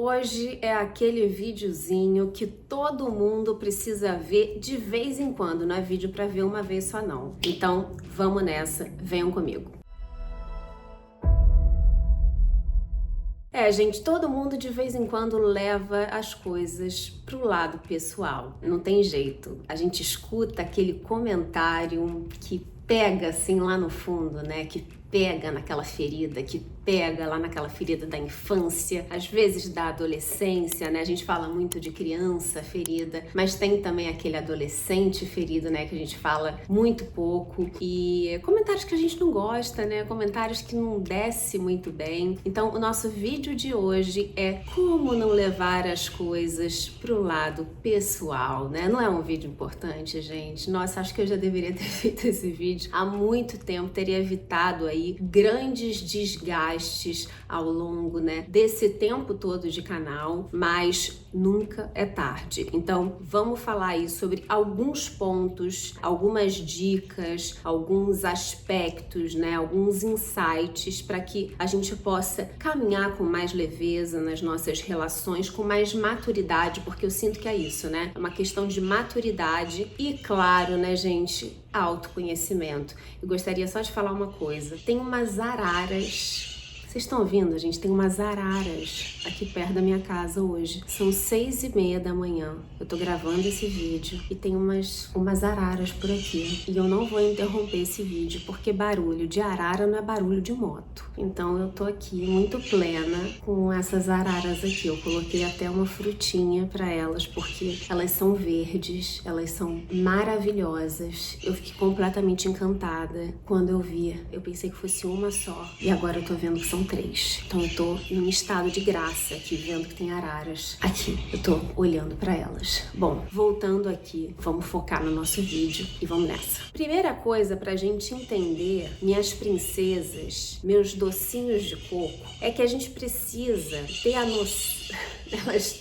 Hoje é aquele videozinho que todo mundo precisa ver de vez em quando, não é vídeo para ver uma vez só não. Então, vamos nessa, venham comigo. Gente, todo mundo de vez em quando leva as coisas pro lado pessoal. Não tem jeito. A gente escuta aquele comentário que pega assim lá no fundo, né? Que pega naquela ferida, que pega lá naquela ferida da infância, às vezes da adolescência, né? A gente fala muito de criança ferida, mas tem também aquele adolescente ferido, né? Que a gente fala muito pouco e comentários que a gente não gosta, né? Comentários que não desce muito bem. Então, o nosso vídeo de hoje é como não levar as coisas pro lado pessoal, né? Não é um vídeo importante, gente? Nossa, acho que eu já deveria ter feito esse vídeo há muito tempo, teria evitado aí grandes desgastes ao longo, né, desse tempo todo de canal, mas nunca é tarde. Então, vamos falar aí sobre alguns pontos, algumas dicas, alguns aspectos, né, alguns insights para que a gente possa caminhar com mais leveza nas nossas relações, com mais maturidade, porque eu sinto que é isso, né? É uma questão de maturidade e, claro, né, gente, autoconhecimento. Eu gostaria só de falar uma coisa. Tem umas araras. Vocês estão ouvindo, gente? Tem umas araras aqui perto da minha casa hoje. São 6h30 da manhã. Eu tô gravando esse vídeo e tem umas araras por aqui. E eu não vou interromper esse vídeo porque barulho de arara não é barulho de moto. Então eu tô aqui muito plena com essas araras aqui. Eu coloquei até uma frutinha pra elas porque elas são verdes, elas são maravilhosas. Eu fiquei completamente encantada quando eu vi. Eu pensei que fosse uma só e agora eu tô vendo que são 3. Então eu tô num estado de graça aqui, vendo que tem araras. Aqui, eu tô olhando pra elas. Bom, voltando aqui, vamos focar no nosso vídeo e vamos nessa. Primeira coisa pra gente entender, minhas princesas, meus docinhos de coco, é que a gente precisa ter a noção... Elas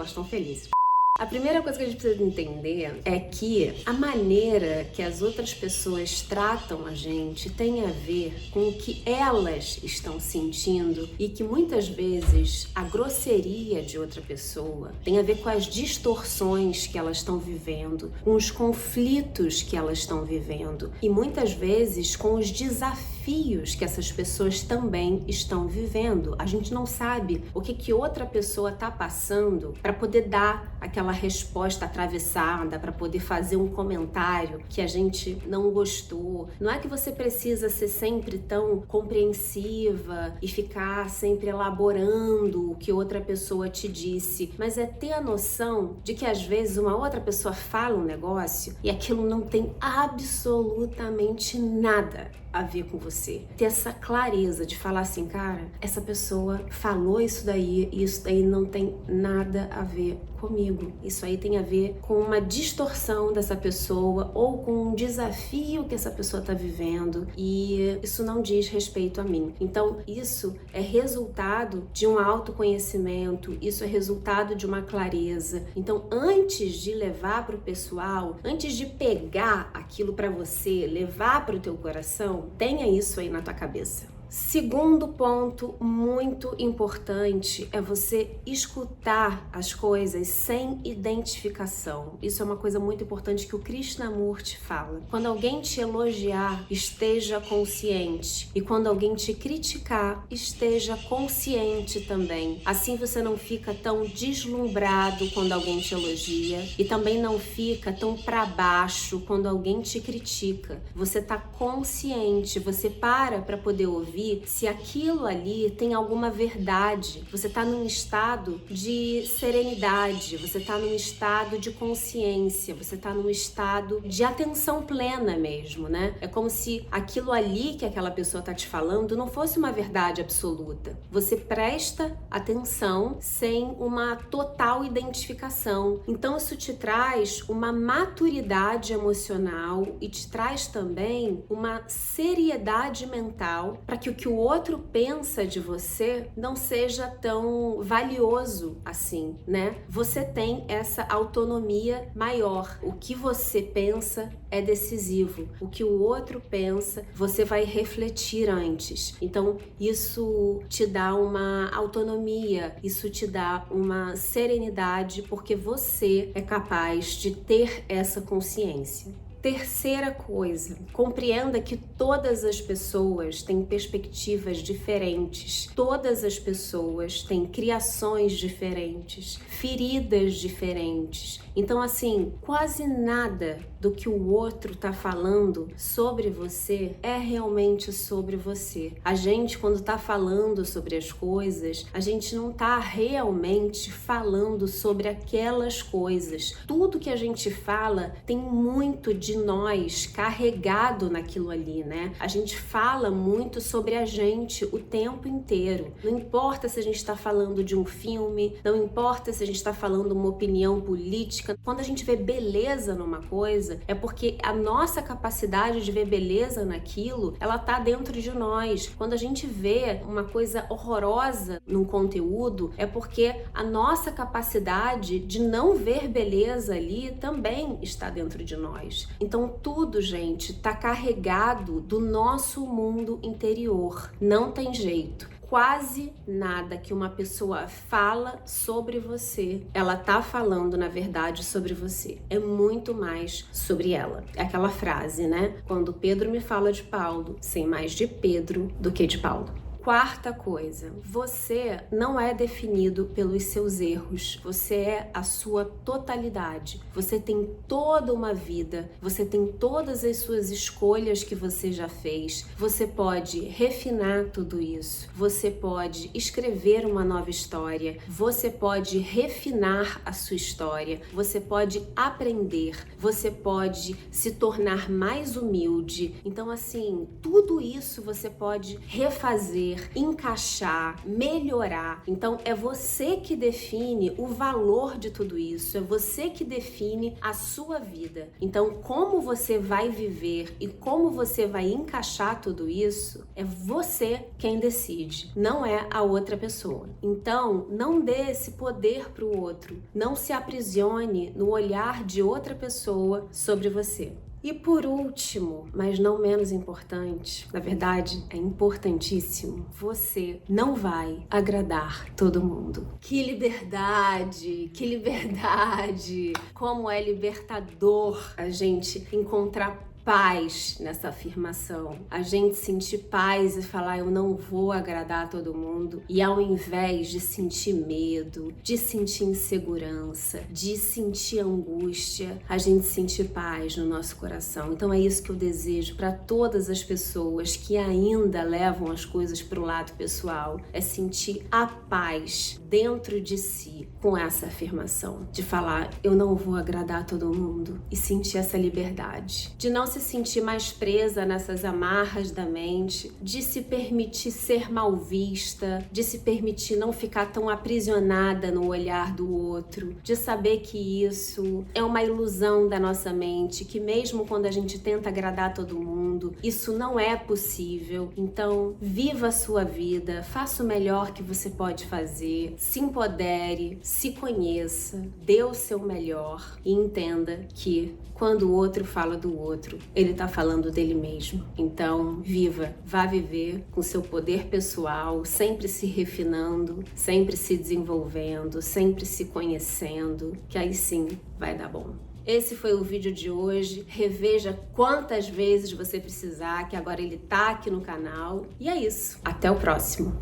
estão felizes. A primeira coisa que a gente precisa entender é que a maneira que as outras pessoas tratam a gente tem a ver com o que elas estão sentindo e que muitas vezes a grosseria de outra pessoa tem a ver com as distorções que elas estão vivendo, com os conflitos que elas estão vivendo e muitas vezes com os desafios que essas pessoas também estão vivendo. A gente não sabe o que outra pessoa está passando para poder dar aquela resposta atravessada, para poder fazer um comentário que a gente não gostou. Não é que você precisa ser sempre tão compreensiva e ficar sempre elaborando o que outra pessoa te disse, mas é ter a noção de que às vezes uma outra pessoa fala um negócio e aquilo não tem absolutamente nada a ver com você. Ter essa clareza de falar assim, cara, essa pessoa falou isso daí e isso daí não tem nada a ver comigo. Isso aí tem a ver com uma distorção dessa pessoa ou com um desafio que essa pessoa está vivendo e isso não diz respeito a mim. Então, isso é resultado de um autoconhecimento, isso é resultado de uma clareza. Então, antes de levar para o pessoal, antes de pegar aquilo para você, levar para o teu coração, tenha isso aí na tua cabeça. Segundo ponto muito importante é você escutar as coisas sem identificação. Isso é uma coisa muito importante que o Krishnamurti fala. Quando alguém te elogiar, esteja consciente. E quando alguém te criticar, esteja consciente também. Assim você não fica tão deslumbrado quando alguém te elogia e também não fica tão para baixo quando alguém te critica. Você tá consciente, você para poder ouvir se aquilo ali tem alguma verdade. Você está num estado de serenidade, você está num estado de consciência, você está num estado de atenção plena mesmo, né? É como se aquilo ali que aquela pessoa está te falando não fosse uma verdade absoluta. Você presta atenção sem uma total identificação. Então isso te traz uma maturidade emocional e te traz também uma seriedade mental para que que o outro pensa de você não seja tão valioso assim, né? Você tem essa autonomia maior. O que você pensa é decisivo. O que o outro pensa, você vai refletir antes. Então, isso te dá uma autonomia, isso te dá uma serenidade, porque você é capaz de ter essa consciência. Terceira coisa, compreenda que todas as pessoas têm perspectivas diferentes, todas as pessoas têm criações diferentes, feridas diferentes. Então, assim, quase nada do que o outro tá falando sobre você é realmente sobre você. A gente, quando tá falando sobre as coisas, a gente não tá realmente falando sobre aquelas coisas. Tudo que a gente fala tem muito de nós carregado naquilo ali, né? A gente fala muito sobre a gente o tempo inteiro. Não importa se a gente está falando de um filme, não importa se a gente está falando uma opinião política. Quando a gente vê beleza numa coisa, é porque a nossa capacidade de ver beleza naquilo, ela tá dentro de nós. Quando a gente vê uma coisa horrorosa num conteúdo, é porque a nossa capacidade de não ver beleza ali também está dentro de nós. Então tudo, gente, tá carregado do nosso mundo interior. Não tem jeito. Quase nada que uma pessoa fala sobre você, ela tá falando, na verdade, sobre você. É muito mais sobre ela. É aquela frase, né? Quando Pedro me fala de Paulo, sei mais de Pedro do que de Paulo. Quarta coisa, você não é definido pelos seus erros, você é a sua totalidade. Você tem toda uma vida, você tem todas as suas escolhas que você já fez. Você pode refinar tudo isso, você pode escrever uma nova história, você pode refinar a sua história, você pode aprender, você pode se tornar mais humilde. Então, assim, tudo isso você pode refazer, encaixar, melhorar. Então é você que define o valor de tudo isso, é você que define a sua vida. Então, como você vai viver e como você vai encaixar tudo isso, é você quem decide, não é a outra pessoa. Então, não dê esse poder para o outro, não se aprisione no olhar de outra pessoa sobre você. E por último, mas não menos importante, na verdade é importantíssimo, você não vai agradar todo mundo. Que liberdade, que liberdade! Como é libertador a gente encontrar paz nessa afirmação, a gente sentir paz e falar eu não vou agradar todo mundo, e ao invés de sentir medo, de sentir insegurança, de sentir angústia, a gente sentir paz no nosso coração. Então é isso que eu desejo para todas as pessoas que ainda levam as coisas para o lado pessoal, é sentir a paz dentro de si com essa afirmação, de falar eu não vou agradar todo mundo, e sentir essa liberdade, de não se sentir mais presa nessas amarras da mente, de se permitir ser mal vista, de se permitir não ficar tão aprisionada no olhar do outro, de saber que isso é uma ilusão da nossa mente, que mesmo quando a gente tenta agradar todo mundo, isso não é possível. Então, viva a sua vida, faça o melhor que você pode fazer, se empodere, se conheça, dê o seu melhor e entenda que quando o outro fala do outro, ele tá falando dele mesmo. Então, viva, vá viver com seu poder pessoal, sempre se refinando, sempre se desenvolvendo, sempre se conhecendo, que aí sim vai dar bom. Esse foi o vídeo de hoje. Reveja quantas vezes você precisar, que agora ele tá aqui no canal. E é isso. Até o próximo.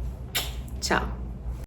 Tchau.